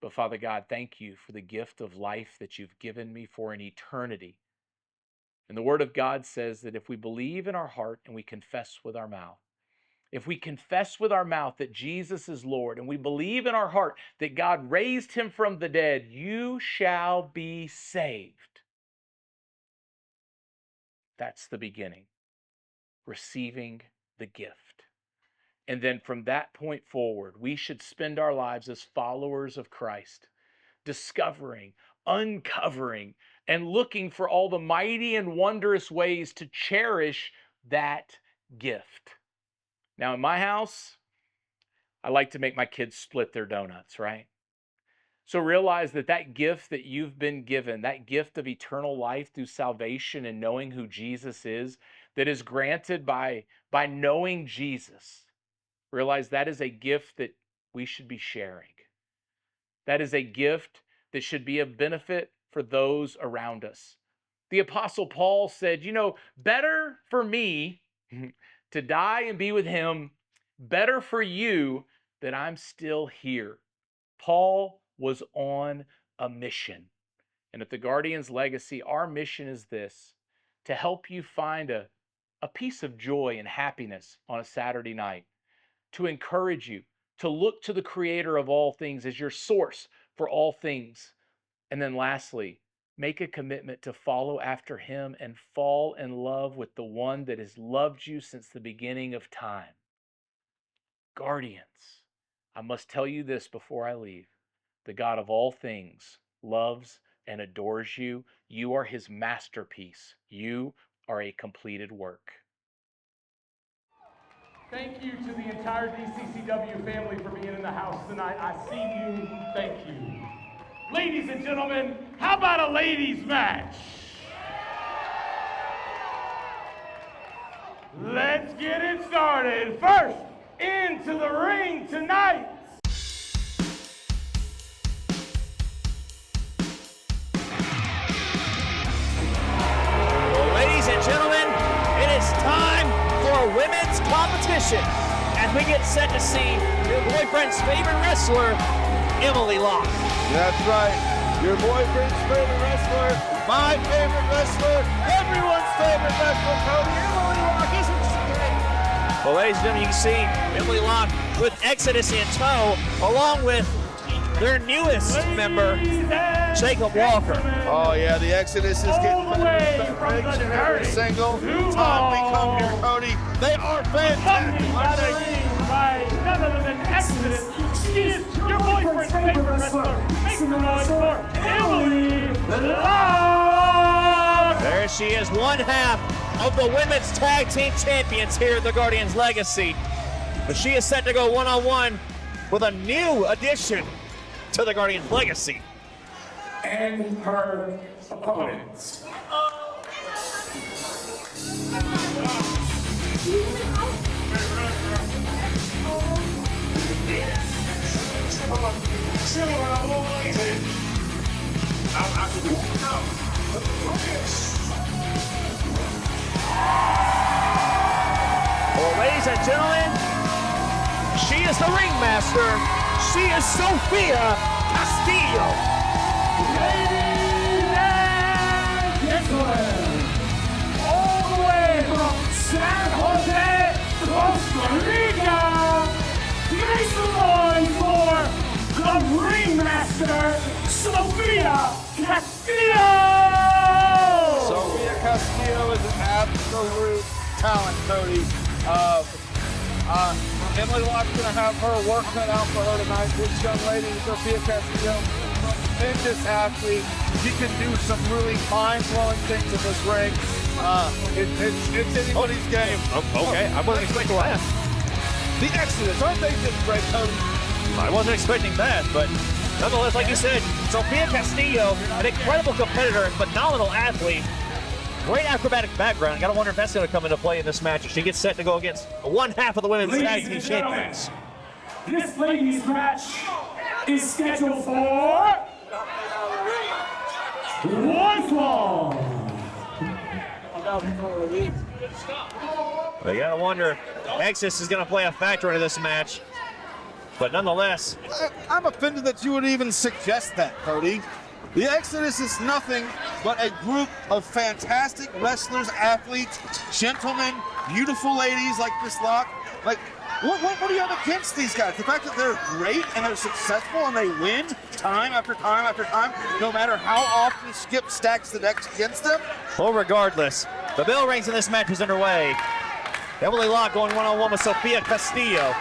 But Father God, thank you for the gift of life that you've given me for an eternity. And the Word of God says that if we believe in our heart and we confess with our mouth if we confess with our mouth that Jesus is Lord and we believe in our heart that God raised him from the dead, you shall be saved. That's the beginning. Receiving the gift. And then from that point forward, we should spend our lives as followers of Christ, discovering, uncovering, and looking for all the mighty and wondrous ways to cherish that gift. Now, in my house, I like to make my kids split their donuts, right? So realize that that gift that you've been given, that gift of eternal life through salvation and knowing who Jesus is, that is granted by knowing Jesus, realize that is a gift that we should be sharing. That is a gift that should be of benefit for those around us. The Apostle Paul said, better for me to die and be with him, better for you that I'm still here. Paul was on a mission. And at the Guardians Legacy, our mission is this: to help you find a piece of joy and happiness on a Saturday night, to encourage you to look to the Creator of all things as your source for all things. And then lastly, make a commitment to follow after him and fall in love with the one that has loved you since the beginning of time. Guardians, I must tell you this before I leave. The God of all things loves and adores you. You are his masterpiece. You are a completed work. Thank you to the entire DCCW family for being in the house tonight. I see you. Thank you. Ladies and gentlemen, how about a ladies' match? Let's get it started. First, into the ring tonight. Well, ladies and gentlemen, it is time for a women's competition as we get set to see your boyfriend's favorite wrestler, Emily Locke. That's right. Your boyfriend's favorite wrestler, my favorite wrestler, everyone's favorite wrestler, Cody, Emily Locke, isn't she great? Well, ladies and gentlemen, you can see Emily Locke with Exodus in tow, along with their newest member, Jacob Walker. Oh yeah, the Exodus is getting All the way from each the and every dirt single to time we come home. here, Cody. They are Coming fantastic. by the ring by none other than Exodus. She is your boyfriend's favorite wrestler. Make some noise for Emily Locke. There she is, one half of the women's tag team champions here at the Guardians Legacy. But she is set to go one-on-one with a new addition to the Guardians Legacy. And her opponents. Well, ladies and gentlemen, she is the ringmaster. She is Sophia Castillo. Ladies and gentlemen, all the way from San Jose, Costa Rica, make some noise for the ringmaster, Sophia Castillo! Sophia Castillo is an absolute talent, Cody. Emily Locke's going to have her work cut out for her tonight. This young lady, Sophia Castillo, tremendous athlete. She can do some really mind-blowing things in this ring. It's anybody's game. Okay, I wasn't expecting that. The Exodus, aren't they just great, Cody? I wasn't expecting that, but nonetheless, like you said, Sophia Castillo, an incredible competitor and phenomenal athlete. Great acrobatic background. I gotta wonder if that's gonna come into play in this match. She gets set to go against one half of the women's tag team champions. This ladies' match is scheduled for one fall. But you gotta wonder if Exodus is gonna play a factor into this match. But nonetheless, I'm offended that you would even suggest that, Cody. The Exodus is nothing but a group of fantastic wrestlers, athletes, gentlemen, beautiful ladies like Miss Locke. Like, What do you have against these guys? The fact that they're great and they're successful and they win time after time after time, no matter how often Skip stacks the decks against them? Well, regardless, the bell rings and this match is underway. Emily Locke going one-on-one with Sofia Castillo.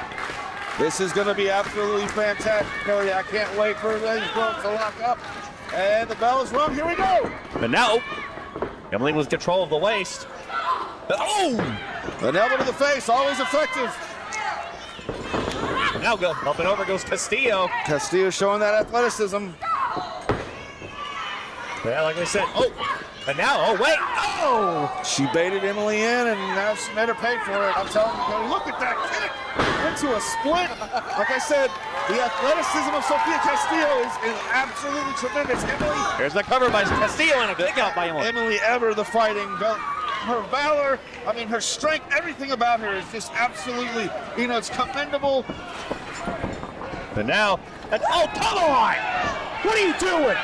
This is going to be absolutely fantastic, Cody. I can't wait for these folks to lock up. And the bell is rung. Here we go. And now, Emily with control of the waist. Oh! An elbow to the face, always effective. Now go up and over goes Castillo. Castillo showing that athleticism. Yeah, like I said. Oh! And now, oh wait! Oh! She baited Emily in, and now she made her pay for it. I'm telling you, Cody, look at that kick into a split. Like I said, the athleticism of Sofia Castillo is absolutely tremendous. Emily, Here's the cover by Castillo and a kick out by Emily. Emily Ever, the fighting belt. Her valor, I mean, her strength, everything about her is just absolutely, it's commendable. And now, oh, come on! What are you doing?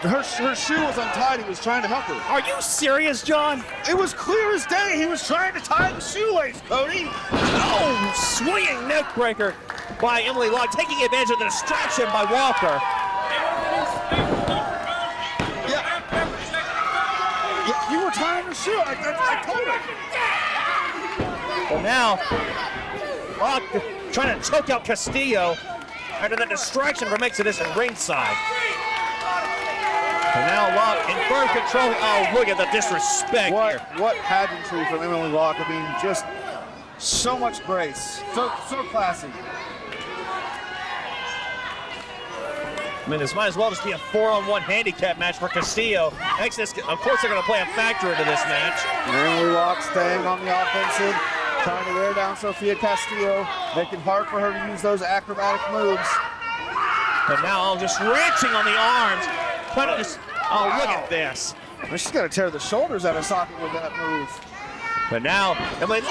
Her shoe was untied. He was trying to help her. Are you serious, John? It was clear as day. He was trying to tie the shoelace, Cody. Oh, swinging neck breaker by Emily Locke, taking advantage of the distraction by Walker. Yeah, you were tying her shoe. I told her. Well, now, Locke trying to choke out Castillo under the distraction from Exodus and ringside. And now Locke in firm control. Oh, look at the disrespect here. What pageantry from Emily Locke. I mean, just so much grace. So classy. I mean, this might as well just be a 4-on-1 handicap match for Castillo. Exodus, of course, they're going to play a factor into this match. And Emily Locke staying on the offensive, trying to wear down Sofia Castillo, making it hard for her to use those acrobatic moves. And now just wrenching on the arms. Trying to just, oh, wow. Look at this. I mean, she's got to tear the shoulders out of socket with that move. But now, Emily,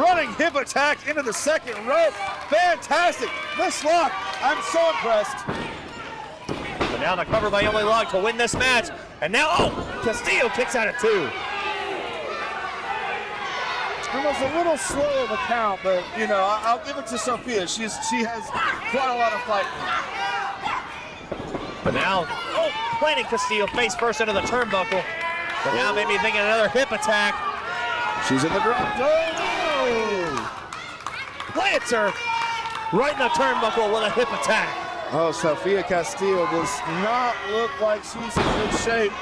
running hip attack into the second rope. Fantastic. Miss Locke, I'm so impressed. But now the cover by Emily Locke to win this match. And now, oh, Castillo kicks out at 2. It was a little slow of a count, but, I'll give it to Sofia. She has quite a lot of fight. But now, oh, planting Castillo face first into the turnbuckle. But now maybe thinking another hip attack. She's in the ground. Oh! Plants her right in the turnbuckle with a hip attack. Oh, Sofia Castillo does not look like she's in good shape.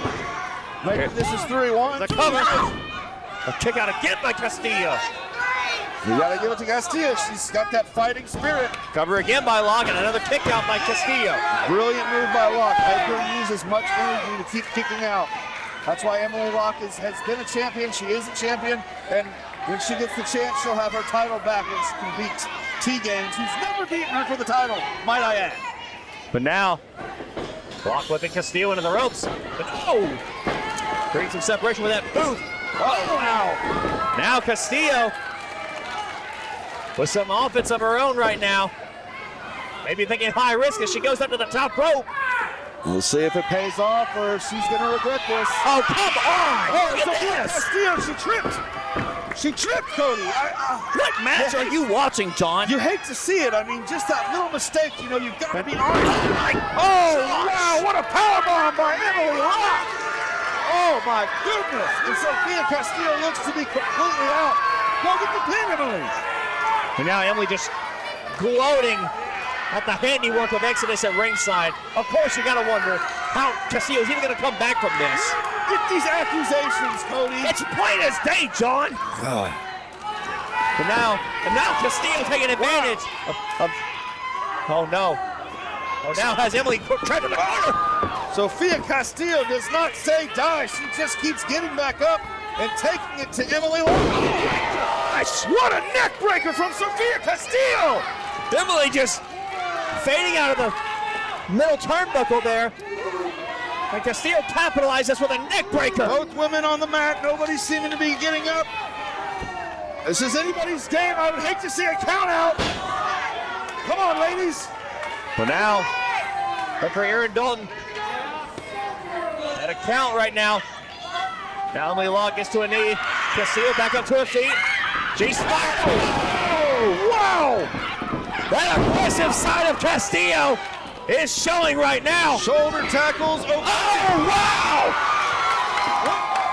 Maybe this is 3-1. The cover. A kick out again by Castillo. You gotta give it to Castillo. She's got that fighting spirit. Cover again by Locke and another kick out by Castillo. Brilliant move by Locke. Make her use as much energy to keep kicking out. That's why Emily Locke has been a champion. She is a champion. And when she gets the chance, she'll have her title back and she can beat T-Gaines, who's never beaten her for the title, might I add. But now, Locke whipping Castillo into the ropes. But, oh! Creating some separation with that boot. Oh, wow. Now Castillo with some offense of her own right now. Maybe thinking high risk as she goes up to the top rope. We'll see if it pays off or if she's going to regret this. Oh, come on! Oh, look at this! Castillo, she tripped! She tripped, Cody! What match are you watching, John? You hate to see it. I mean, just that little mistake, you've got to be honest. Oh, wow, what a powerbomb by Emily Locke! Oh, my goodness! And Sofia Castillo looks to be completely out. Go get the pin, Emily! And now Emily just gloating at the handiwork of Exodus at ringside. Of course, you got to wonder how Castillo's even going to come back from this. Get these accusations, Cody. It's plain as day, John. And now Castillo taking advantage of oh no. Oh, now has Emily trapped in the corner. Sofia Castillo does not say die. She just keeps getting back up and taking it to Emily Locke. Oh my gosh! What a neck breaker from Sofia Castillo! Emily just fading out of the middle turnbuckle there. And Castillo capitalizes with a neck breaker. Both women on the mat. Nobody seeming to be getting up. This is anybody's game. I would hate to see a count out. Come on, ladies. Well, now, for Aaron Dalton at a count right now. Now Emily Locke gets to a knee. Castillo back up to her feet. G-spot. Oh! wow! That aggressive side of Castillo is showing right now. Shoulder tackles. Oh, wow!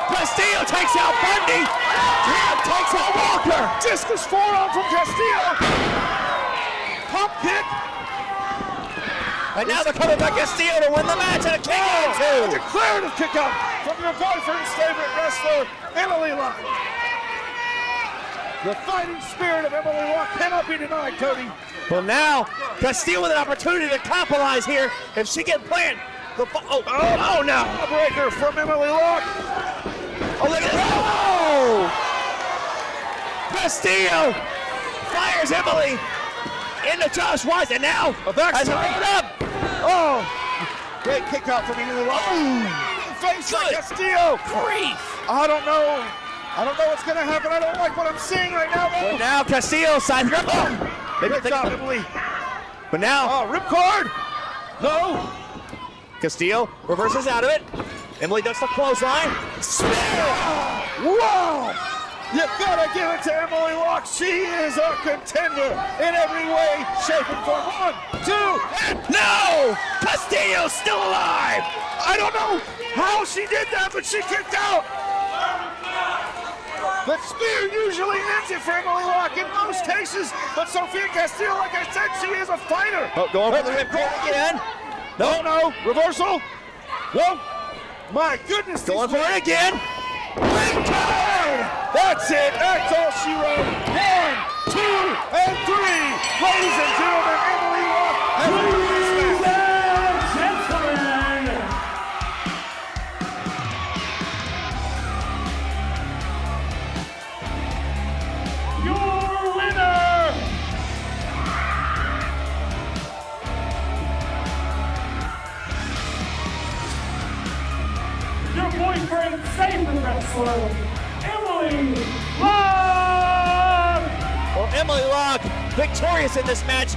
Castillo takes out Bundy. Jam takes out Walker. Discus forearm from Castillo. Pump kick. And now they're coming back Castillo to win the match and a kick out A two. declarative kick out from your boyfriend's favorite wrestler, Emily Locke. The fighting spirit of Emily Locke cannot be denied, Cody. Well, now Castillo with an opportunity to capitalize here. If she can plant the oh no! A breaker from Emily Locke. Oh, look at that! Oh! Castillo fires Emily into Josh Wise, and now A backside. up. Oh, great kick out from Emily Locke. Face by Good Castillo. Grief! I don't know what's gonna happen. I don't like what I'm seeing right now. But now Castillo signs her. Oh! Maybe Good think job, Emily. But now Oh, ripcord. No. Castillo reverses out of it. Emily does the clothesline. Wow! You gotta give it to Emily Locke. She is a contender in every way, shape, and form. 1, 2, and No! Castillo's still alive! I don't know how she did that, but she kicked out. The spear usually ends it for Emily Locke in most cases, but Sophia Castillo, like I said, she is a fighter. Oh, going for the ripcord again. No, reversal. Whoa, my goodness. Going for it again. That's it. That's all she wrote. 1, 2, and 3. Ladies and gentlemen, Emily Locke has won this match. Gentlemen, your winner, your boyfriend's favorite wrestler, Emily Locke. Well, Emily Locke victorious in this match,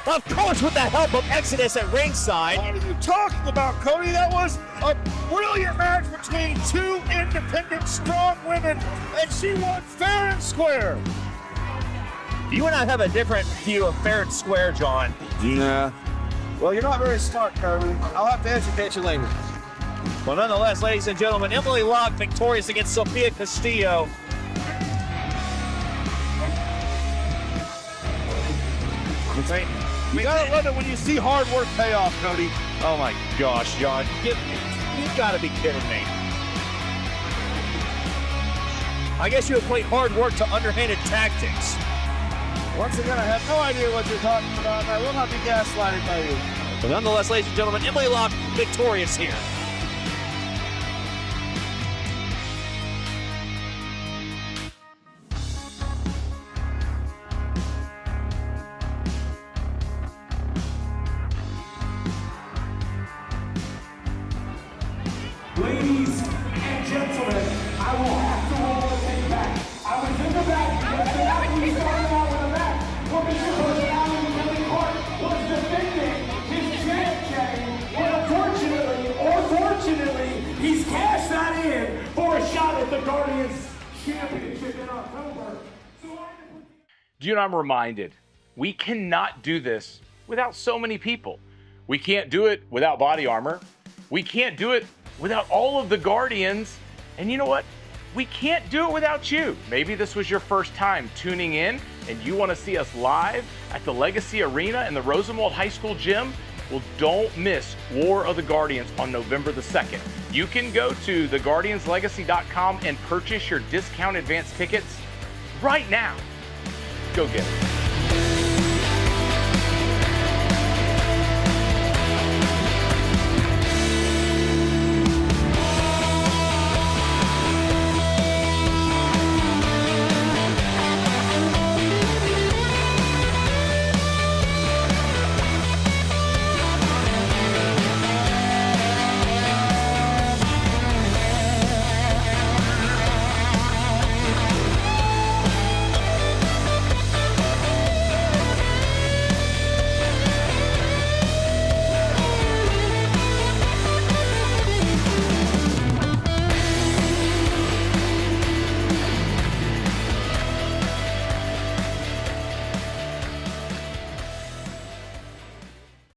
of course with the help of Exodus at ringside. What are you talking about, Cody? That was a brilliant match between two independent, strong women, and she won fair and square. You and I have a different view of fair and square, John. Yeah. Well, you're not very smart, Cody. I'll have to educate you later. Well, nonetheless, ladies and gentlemen, Emily Locke victorious against Sophia Castillo. You gotta love it when you see hard work pay off, Cody. Oh my gosh, John. You gotta be kidding me. I guess you equate hard work to underhanded tactics. Once again, I have no idea what you're talking about, and I will not be gaslighted by you. But nonetheless, ladies and gentlemen, Emily Locke victorious here. Ladies and gentlemen, I will have to roll the tape back. I was in the back yesterday. We started out with a match. Mr. Personality Billy Clark was defending his champ chain. But unfortunately, or fortunately, he's cashed that in for a shot at the Guardians Championship in October. Do you know, I'm reminded, we cannot do this without so many people. We can't do it without Body Armor. We can't do it without all of the Guardians. And you know what? We can't do it without you. Maybe this was your first time tuning in and you want to see us live at the Legacy Arena in the Rosenwald High School gym. Well, don't miss War of the Guardians on November the 2nd. You can go to theguardianslegacy.com and purchase your discount advance tickets right now. Go get it.